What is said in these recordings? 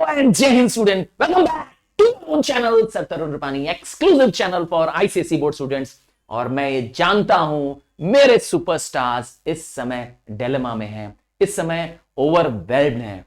and Jai Hind student, welcome back to my own channel Sir Tarun Rupani, exclusive channel for ICSE board students। और मैं ये जानता हूं मेरे superstars इस समय डिलेमा में हैं, इस समय ओवरवेल्म्ड हैं।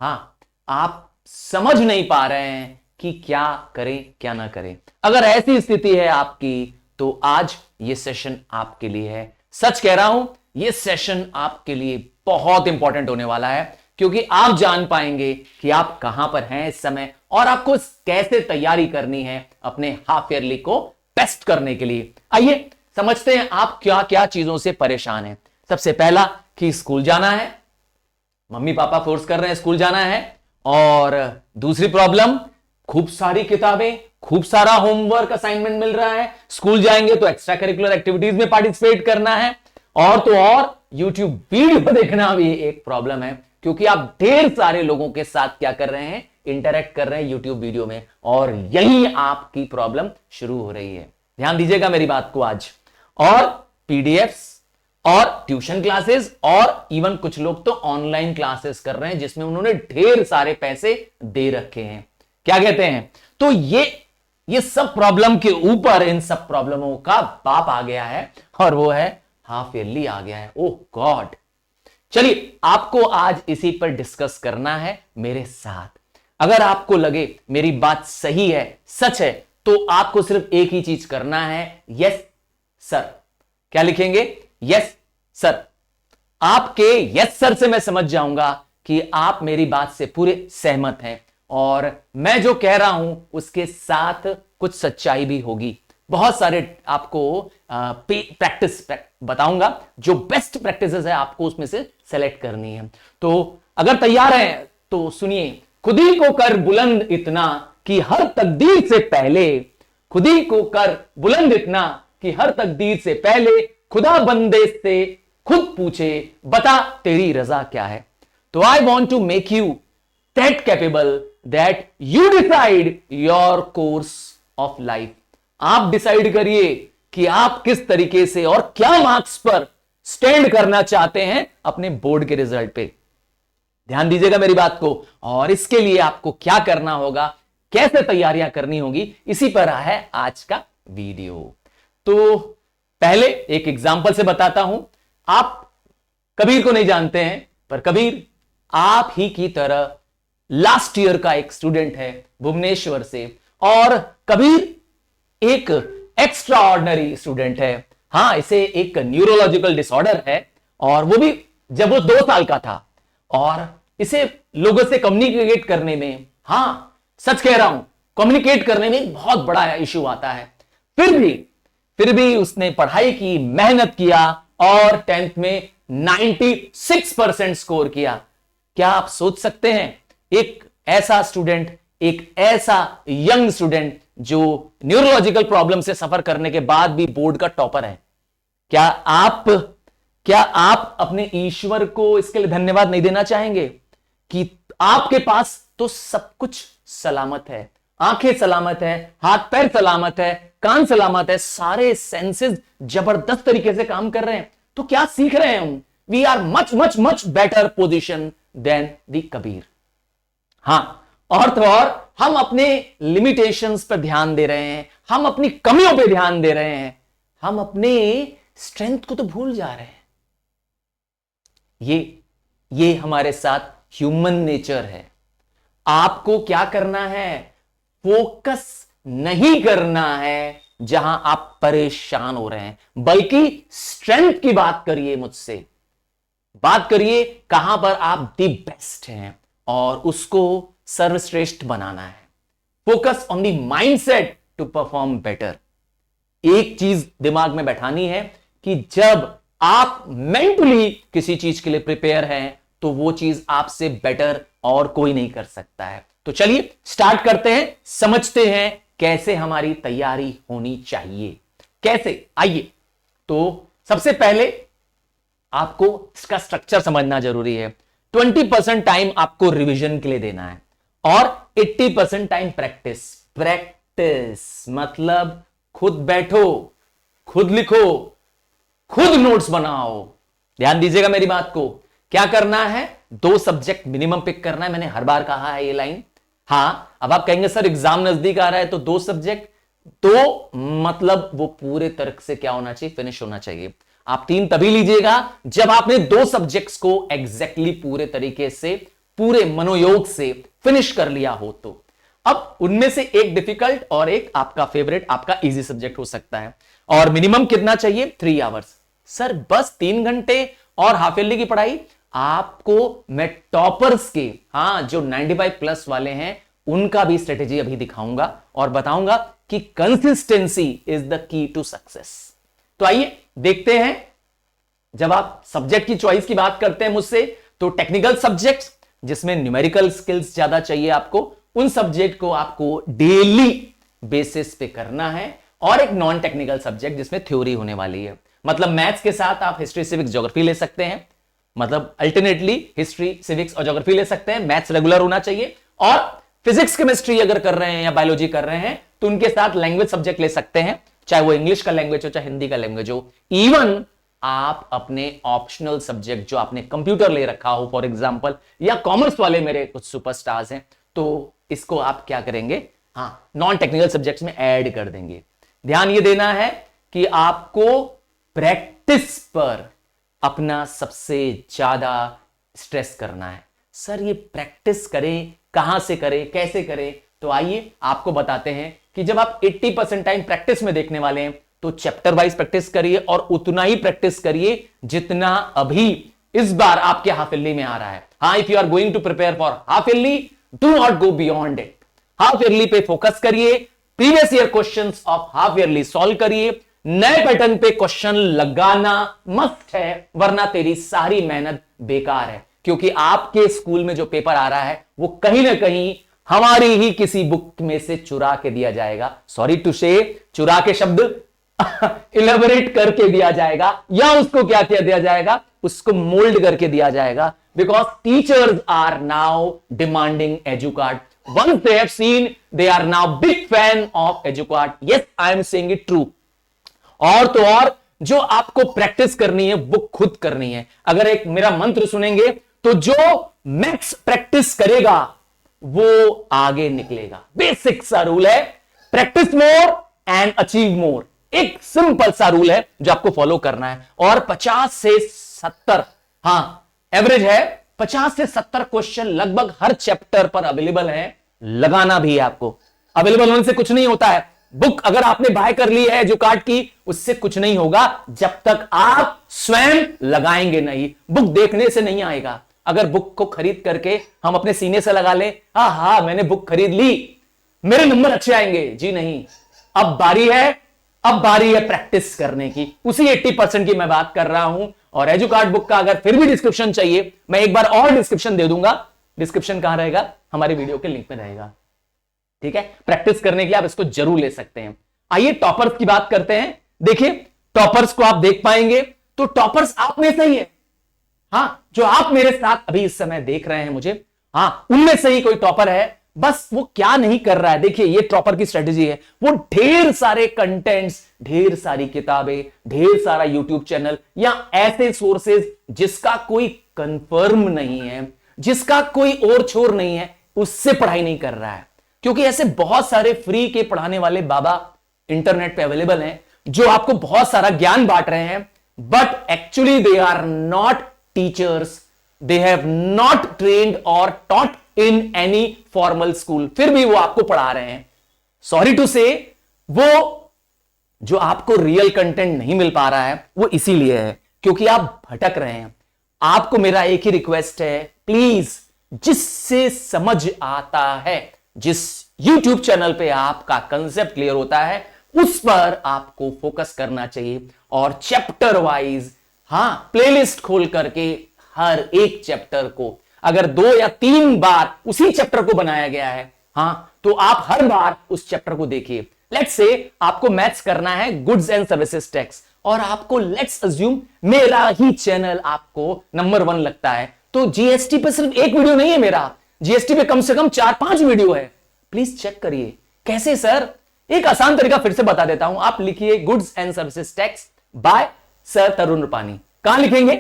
हाँ, आप समझ नहीं पा रहे हैं कि क्या करें क्या ना करें। अगर ऐसी स्थिति है आपकी तो आज ये सेशन आपके लिए है। सच कह रहा हूं, ये सेशन आपके लिए बहुत इंपॉर्टेंट होने वाला है, क्योंकि आप जान पाएंगे कि आप कहां पर हैं इस समय और आपको कैसे तैयारी करनी है अपने हाफ ईयरली को बेस्ट करने के लिए। आइए समझते हैं आप क्या क्या चीजों से परेशान हैं। सबसे पहला कि स्कूल जाना है, मम्मी पापा फोर्स कर रहे हैं स्कूल जाना है। और दूसरी प्रॉब्लम, खूब सारी किताबें, खूब सारा होमवर्क असाइनमेंट मिल रहा है। स्कूल जाएंगे तो एक्स्ट्रा करिकुलर एक्टिविटीज में पार्टिसिपेट करना है, और तो और यूट्यूब वीडियो देखना भी एक प्रॉब्लम है, क्योंकि आप ढेर सारे लोगों के साथ क्या कर रहे हैं, इंटरैक्ट कर रहे हैं यूट्यूब वीडियो में, और यही आपकी प्रॉब्लम शुरू हो रही है। ध्यान दीजिएगा मेरी बात को आज। और पीडीएफ्स और ट्यूशन क्लासेस और इवन कुछ लोग तो ऑनलाइन क्लासेस कर रहे हैं जिसमें उन्होंने ढेर सारे पैसे दे रखे हैं। क्या कहते हैं, तो ये सब प्रॉब्लम के ऊपर इन सब प्रॉब्लमों का बाप आ गया है, और वो है हाफ ईयरली आ गया है। ओह गॉड। चलिए, आपको आज इसी पर डिस्कस करना है मेरे साथ। अगर आपको लगे मेरी बात सही है, सच है, तो आपको सिर्फ एक ही चीज करना है, यस सर। क्या लिखेंगे? Yes sir. आपके यस सर से मैं समझ जाऊंगा कि आप मेरी बात से पूरे सहमत हैं, और मैं जो कह रहा हूं उसके साथ कुछ सच्चाई भी होगी। बहुत सारे आपको प्रैक्टिस बताऊंगा, जो बेस्ट प्रैक्टिसेस है आपको उसमें से सेलेक्ट करनी है। तो अगर तैयार हैं तो सुनिए। खुद ही को कर बुलंद इतना कि हर तकदीर से पहले, खुद ही को कर बुलंद इतना कि हर तकदीर से पहले खुदा बंदे से खुद पूछे बता तेरी रजा क्या है। तो I want to make you that capable that you decide your course of life. आप डिसाइड करिए कि आप किस तरीके से और क्या मार्क्स पर स्टैंड करना चाहते हैं अपने बोर्ड के रिजल्ट पे। ध्यान दीजिएगा मेरी बात को। और इसके लिए आपको क्या करना होगा, कैसे तैयारियां करनी होगी, इसी पर है आज का वीडियो। तो पहले एक एग्जांपल से बताता हूं। आप कबीर को नहीं जानते हैं, पर कबीर आप ही की तरह लास्ट ईयर का एक स्टूडेंट है भुवनेश्वर से, और कबीर एक एक्स्ट्रा ऑर्डिनरी स्टूडेंट है। हां, इसे एक न्यूरोलॉजिकल डिसऑर्डर है, और वो भी जब वो 2 साल का था, और इसे लोगों से कम्युनिकेट करने में, हां सच कह रहा हूं, कम्युनिकेट करने में बहुत बड़ा इश्यू आता है। फिर भी उसने पढ़ाई की, मेहनत किया, और 10th में 96% स्कोर किया। क्या आप सोच सकते हैं, एक ऐसा स्टूडेंट, एक ऐसा यंग स्टूडेंट जो न्यूरोलॉजिकल प्रॉब्लम से सफर करने के बाद भी बोर्ड का टॉपर है। क्या आप अपने ईश्वर को इसके लिए धन्यवाद नहीं देना चाहेंगे कि आपके पास तो सब कुछ सलामत है, आंखें सलामत है, हाथ पैर सलामत है, कान सलामत है, सारे सेंसेस जबरदस्त तरीके से काम कर रहे हैं। तो क्या सीख रहे हैं हम? We are much much much better position than the Kabir. हां, और तो और हम अपने लिमिटेशंस पर ध्यान दे रहे हैं, हम अपनी कमियों पर ध्यान दे रहे हैं, हम अपने स्ट्रेंथ को तो भूल जा रहे हैं। ये हमारे साथ ह्यूमन नेचर है। आपको क्या करना है, फोकस नहीं करना है जहां आप परेशान हो रहे हैं, बल्कि स्ट्रेंथ की बात करिए मुझसे। बात करिए कहां पर आप दी बेस्ट हैं, और उसको सर्वश्रेष्ठ बनाना है। Focus on the mindset to perform better. एक चीज दिमाग में बैठानी है कि जब आप मेंटली किसी चीज के लिए प्रिपेयर हैं, तो वो चीज आपसे बेटर और कोई नहीं कर सकता है। तो चलिए स्टार्ट करते हैं, समझते हैं कैसे हमारी तैयारी होनी चाहिए। कैसे, आइए। तो सबसे पहले आपको इसका स्ट्रक्चर समझना जरूरी है। 20% टाइम आपको रिवीजन के लिए देना है, और 80% टाइम प्रैक्टिस मतलब खुद बैठो, खुद लिखो, खुद नोट्स बनाओ। ध्यान दीजिएगा मेरी बात को। क्या करना है, 2 सब्जेक्ट मिनिमम पिक करना है। मैंने हर बार कहा है ये लाइन, हां, अब आप कहेंगे सर एग्जाम नजदीक आ रहा है तो 2 सब्जेक्ट, तो मतलब वो पूरे तरह से क्या होना चाहिए, फिनिश होना चाहिए। आप 3 तभी लीजिएगा जब आपने 2 सब्जेक्ट्स को एग्जैक्टली पूरे तरीके से, पूरे मनोयोग से फिनिश कर लिया हो। तो अब उनमें से एक डिफिकल्ट और एक आपका फेवरेट, आपका इजी सब्जेक्ट हो सकता है। और मिनिमम कितना चाहिए, 3 आवर्स। सर बस 3 घंटे और हाफ ईयरली की पढ़ाई। आपको मैं टॉपर्स के, हां जो 95 प्लस वाले हैं, उनका भी स्ट्रेटेजी अभी दिखाऊंगा और बताऊंगा कि consistency is the key to success. तो आइए देखते हैं, जब आप सब्जेक्ट की चॉइस की बात करते हैं मुझसे, तो टेक्निकल सब्जेक्ट्स जिसमें न्यूमेरिकल स्किल्स ज्यादा चाहिए आपको, उन सब्जेक्ट को आपको डेली बेसिस पे करना है। और एक नॉन टेक्निकल सब्जेक्ट जिसमें थ्योरी होने वाली है, मतलब मैथ्स के साथ आप हिस्ट्री, सिविक्स, ज्योग्राफी ले सकते हैं। मतलब अल्टरनेटली हिस्ट्री, सिविक्स और ज्योग्राफी ले सकते हैं। मैथ्स रेगुलर होना चाहिए। और फिजिक्स, केमिस्ट्री अगर कर रहे हैं या बायोलॉजी कर रहे हैं तो उनके साथ लैंग्वेज सब्जेक्ट ले सकते हैं, चाहे वो इंग्लिश का लैंग्वेज हो, चाहे हिंदी का लैंग्वेज हो। इवन आप अपने ऑप्शनल सब्जेक्ट जो आपने कंप्यूटर ले रखा हो फॉर एग्जांपल, या कॉमर्स वाले मेरे कुछ सुपरस्टार्स हैं, तो इसको आप क्या करेंगे, हां नॉन टेक्निकल सब्जेक्ट्स में ऐड कर देंगे। ध्यान ये देना है कि आपको प्रैक्टिस पर अपना सबसे ज्यादा स्ट्रेस करना है। सर ये प्रैक्टिस करें, कहां से करें, कैसे करें? तो आइए आपको बताते हैं कि जब आप 80% टाइम प्रैक्टिस में देखने वाले हैं तो चैप्टर वाइज प्रैक्टिस करिए और उतना ही प्रैक्टिस करिए जितना अभी इस बार आपके हाफ ईयरली में आ रहा है। हां, if you are going to prepare for half yearly, do not go beyond it. Half yearly पे फोकस करिए, previous year questions of half yearly solve करिए। नए पैटर्न पे क्वेश्चन लगाना मस्ट है, वरना तेरी सारी मेहनत बेकार है। क्योंकि आपके स्कूल में जो पेपर आ रहा है वो कहीं ना कहीं हमारी ही किसी बुक में से चुरा के दिया जाएगा। सॉरी टू से, चुरा के शब्द इलेबोरेट करके दिया जाएगा, या उसको क्या किया दिया जाएगा, उसको मोल्ड करके दिया जाएगा। Because teachers are now demanding Educart. Once they have seen, they are now big fan of EduCard. Yes, I am saying it true. और तो और जो आपको प्रैक्टिस करनी है वो खुद करनी है। अगर एक मेरा मंत्र सुनेंगे तो जो मैक्स प्रैक्टिस करेगा वो आगे निकलेगा। बेसिक सा रूल है, practice more and achieve more. एक सिंपल सा रूल है जो आपको फॉलो करना है। और 50 से 70, हां एवरेज है, 50 से 70 क्वेश्चन लगभग हर चैप्टर पर अवेलेबल है। लगाना भी है आपको। अवेलेबल होने से कुछ नहीं होता है। बुक अगर आपने बाय कर ली है EduCard की, उससे कुछ नहीं होगा जब तक आप स्वयं लगाएंगे नहीं। बुक देखने से नहीं आएगा। अगर बुक को खरीद करके हम अपने सीने से लगा ले, हा मैंने बुक खरीद ली, मेरे नंबर अच्छे आएंगे, जी नहीं। अब बारी है प्रैक्टिस करने की। उसी 80% की मैं बात कर रहा हूं। और EduCard बुक का अगर फिर भी डिस्क्रिप्शन चाहिए, मैं एक बार और डिस्क्रिप्शन दे दूंगा। डिस्क्रिप्शन कहां रहेगा, हमारे वीडियो के लिंक में रहेगा। ठीक है, प्रैक्टिस करने के लिए आप इसको जरूर ले सकते हैं। आइए टॉपर्स की बात करते हैं। देखिए टॉपर्स को आप देख पाएंगे तो टॉपर्स आप में से ही है। हां, जो आप मेरे साथ अभी इस समय देख रहे हैं मुझे, हां उनमें से ही कोई टॉपर है। बस वो क्या नहीं कर रहा है, देखिए ये टॉपर की स्ट्रेटेजी है। वो ढेर सारे कंटेंट्स, ढेर सारी किताबें, ढेर सारा यूट्यूब चैनल या ऐसे सोर्सेज जिसका कोई कंफर्म नहीं है, जिसका कोई और छोर नहीं है, उससे पढ़ाई नहीं कर रहा है। क्योंकि ऐसे बहुत सारे फ्री के पढ़ाने वाले बाबा इंटरनेट पे अवेलेबल हैं जो आपको बहुत सारा ज्ञान बांट रहे हैं, but actually they are not teachers, they have not trained or taught in any formal school, फिर भी वो आपको पढ़ा रहे हैं। सॉरी टू से, वो जो आपको रियल कंटेंट नहीं मिल पा रहा है वो इसीलिए है क्योंकि आप भटक रहे हैं। आपको मेरा एक ही रिक्वेस्ट है, प्लीज जिससे समझ आता है, जिस YouTube चैनल पे आपका कंसेप्ट क्लियर होता है, उस पर आपको फोकस करना चाहिए। और चैप्टर वाइज, हां प्लेलिस्ट खोल करके हर एक चैप्टर को अगर 2 या 3 बार उसी चैप्टर को बनाया गया है, हां तो आप हर बार उस चैप्टर को देखिए। लेट्स से आपको मैथ्स करना है गुड्स एंड सर्विसेज टैक्स, और आपको लेट्स अज्यूम मेरा ही चैनल आपको नंबर 1 लगता है, तो जीएसटी पे सिर्फ एक वीडियो नहीं है मेरा, जीएसटी पे कम से कम 4-5 वीडियो है। प्लीज चेक करिए। कैसे सर? एक आसान तरीका फिर से बता देता हूं। आप लिखिए goods and services tax by sir Tarun Rupani. कहां लिखेंगे?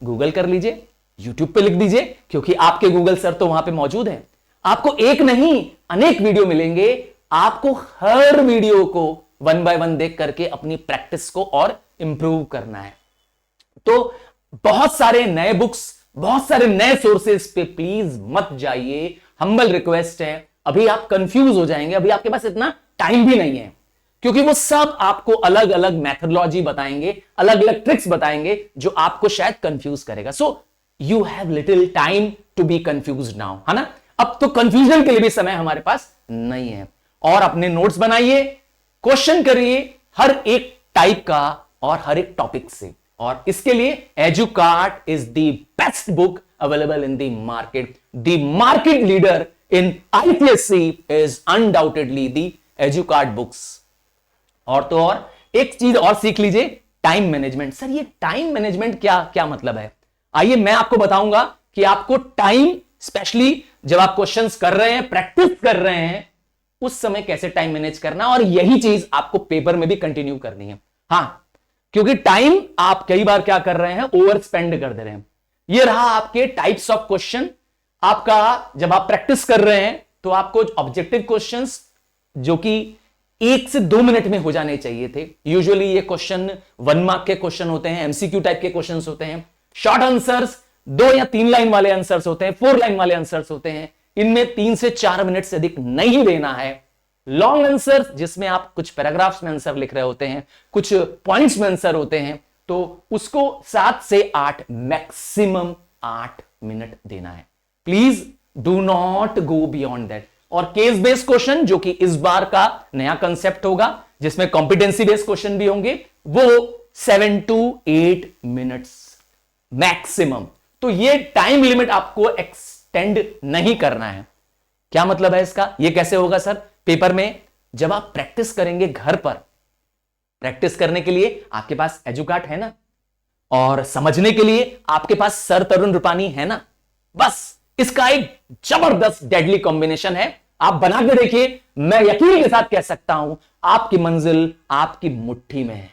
गूगल कर लीजिए, यूट्यूब पे लिख दीजिए, क्योंकि आपके गूगल सर तो वहां पे मौजूद है। आपको एक नहीं अनेक वीडियो मिलेंगे। आपको हर वीडियो को 1 बाय 1 देख करके अपनी प्रैक्टिस को और इंप्रूव करना है। तो बहुत सारे नए बुक्स, बहुत सारे नए सोर्सेस पे प्लीज मत जाइए, हम्बल रिक्वेस्ट है। अभी आप कंफ्यूज हो जाएंगे, अभी आपके पास इतना टाइम भी नहीं है, क्योंकि वो सब आपको अलग अलग मेथोडोलॉजी बताएंगे, अलग अलग ट्रिक्स बताएंगे जो आपको शायद कंफ्यूज करेगा। So you have little time to be confuse now, है ना। अब तो कंफ्यूजन के लिए भी समय हमारे पास नहीं है। और अपने नोट्स बनाइए, क्वेश्चन करिए हर एक टाइप का और हर एक टॉपिक से। और इसके लिए Educart is the best book available in the market. The market leader in ICSE is undoubtedly the Educart books. और तो और एक चीज और सीख लीजिए, टाइम मैनेजमेंट। सर ये टाइम मैनेजमेंट क्या क्या मतलब है? आइए मैं आपको बताऊंगा कि आपको टाइम, स्पेशली जब आप क्वेश्चंस कर रहे हैं, प्रैक्टिस कर रहे हैं, उस समय कैसे टाइम मैनेज करना, और यही चीज आपको पेपर में भी कंटिन्यू करनी है। हां, क्योंकि टाइम आप कई बार क्या कर रहे हैं, ओवर स्पेंड कर दे रहे हैं। ये रहा आपके टाइप्स ऑफ क्वेश्चन। आपका जब आप प्रैक्टिस कर रहे हैं तो आपको ऑब्जेक्टिव क्वेश्चंस जो कि 1 से 2 मिनट में हो जाने चाहिए थे। यूजुअली ये क्वेश्चन 1 मार्क के क्वेश्चन होते हैं, MCQ टाइप के क्वेश्चन होते हैं। शॉर्ट आंसर्स 2 या 3 लाइन वाले आंसर्स होते हैं, 4 लाइन वाले आंसर्स होते हैं। इनमें 3 से 4 मिनट से अधिक नहीं देना है। लॉन्ग आंसर जिसमें आप कुछ पैराग्राफ्स में आंसर लिख रहे होते हैं, कुछ पॉइंट्स में आंसर होते हैं, तो उसको 7 से 8, मैक्सिमम 8 मिनट देना है। Please do not go beyond that. और केस बेस्ड क्वेश्चन जो कि इस बार का नया कंसेप्ट होगा, जिसमें कॉम्पिटेंसी बेस्ड क्वेश्चन भी होंगे, वो 7 to 8 मिनट्स मैक्सिमम। तो ये टाइम लिमिट आपको एक्सटेंड नहीं करना है। क्या मतलब है इसका? ये कैसे होगा सर? पेपर में जब आप प्रैक्टिस करेंगे घर पर, प्रैक्टिस करने के लिए आपके पास एजुकार्ट है ना, और समझने के लिए आपके पास सर तरुण रुपानी है ना। बस इसका एक जबरदस्त डेडली कॉम्बिनेशन है। आप बना के देखिए, मैं यकीन के साथ कह सकता हूं आपकी मंजिल आपकी मुट्ठी में है।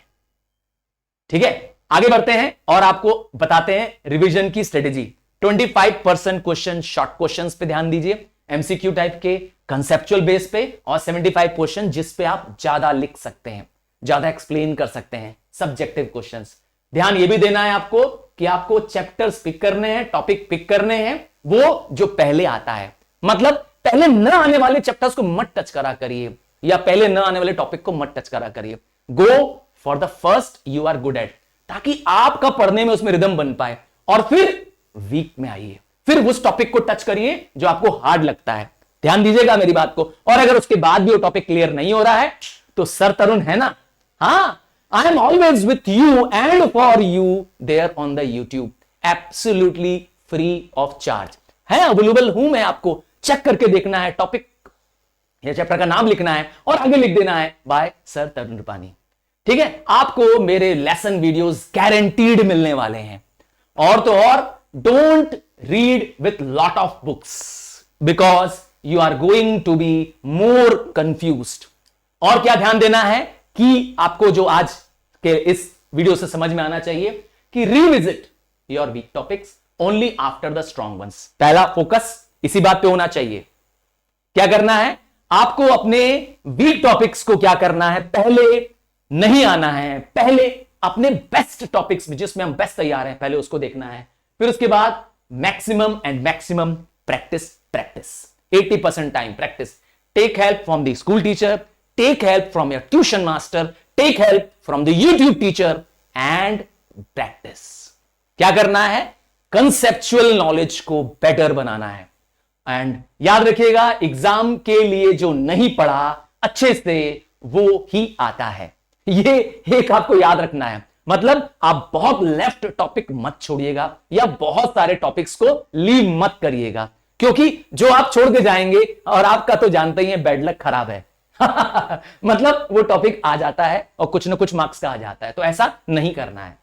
ठीक है, आगे बढ़ते हैं और आपको बताते हैं रिवीजन की स्ट्रेटेजी। 25% क्वेश्चन शॉर्ट क्वेश्चंस पे ध्यान दीजिए, MCQ टाइप के, कंसेप्चुअल बेस पे, और 75 क्वेश्चन जिस पे आप ज्यादा लिख सकते हैं, ज्यादा एक्सप्लेन कर सकते हैं, सब्जेक्टिव क्वेश्चंस। ध्यान ये भी देना है आपको कि आपको चैप्टर्स पिक करने हैं, टॉपिक पिक करने हैं, वो जो पहले आता है। मतलब पहले न आने वाले चैप्टर्स को मत टच करा करिए, या पहले न आने वाले टॉपिक को मत टच करा करिए। Go for the first you are good at, ताकि आपका पढ़ने में उसमें रिदम बन पाए। और फिर वीक में आइए, फिर उस टॉपिक को टच करिए जो आपको हार्ड लगता है। ध्यान दीजिएगा मेरी बात को। और अगर उसके बाद भी वो टॉपिक क्लियर नहीं हो रहा है तो सर तरुण है ना, हाँ, I am always with you and for you there on the YouTube, absolutely free of charge है, अवेलेबल हूं मैं। आपको चेक करके देखना है, टॉपिक या चैप्टर का नाम लिखना है और आगे लिख देना है बाय सर तरुण रुपानी। ठीक है, आपको मेरे लेसन वीडियोस गारंटीड मिलने वाले हैं। और तो और don't read with lot of books because you are going to be more confused. और क्या ध्यान देना है कि आपको जो आज के इस वीडियो से समझ में आना चाहिए कि revisit your week topics only after the strong ones. पहला फोकस इसी बात पे होना चाहिए। क्या करना है आपको? अपने वीक टॉपिक्स को क्या करना है, पहले नहीं आना है, पहले अपने बेस्ट टॉपिक्स में जिसमें हम बेस्ट तैयार हैं, पहले उसको देखना है। फिर उसके बाद maximum and maximum practice, practice 80% time practice. Take help from the school teacher, take help from your tuition master, take help from the YouTube teacher and practice. क्या करना है? कंसेप्चुअल नॉलेज को बेटर बनाना है। एंड याद रखिएगा, exam के लिए जो नहीं पढ़ा अच्छे से वो ही आता है। ये एक आपको याद रखना है। मतलब आप बहुत लेफ्ट टॉपिक मत छोड़िएगा या बहुत सारे टॉपिक्स को लीव मत करिएगा, क्योंकि जो आप छोड़ के जाएंगे, और आपका तो जानते ही हैं बैड लक खराब है मतलब वो टॉपिक आ जाता है और कुछ ना कुछ मार्क्स का आ जाता है, तो ऐसा नहीं करना है।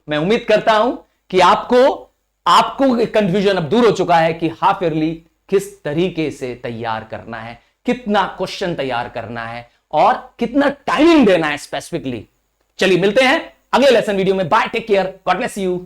मैं उम्मीद करता हूं कि आपको कंफ्यूजन अब दूर हो चुका है कि हाफ ईयरली किस तरीके से तैयार करना है, कितना क्वेश्चन तैयार करना है और कितना टाइमिंग देना है स्पेसिफिकली। चलिए मिलते हैं अगले लेसन वीडियो में। Bye, take care, God bless you.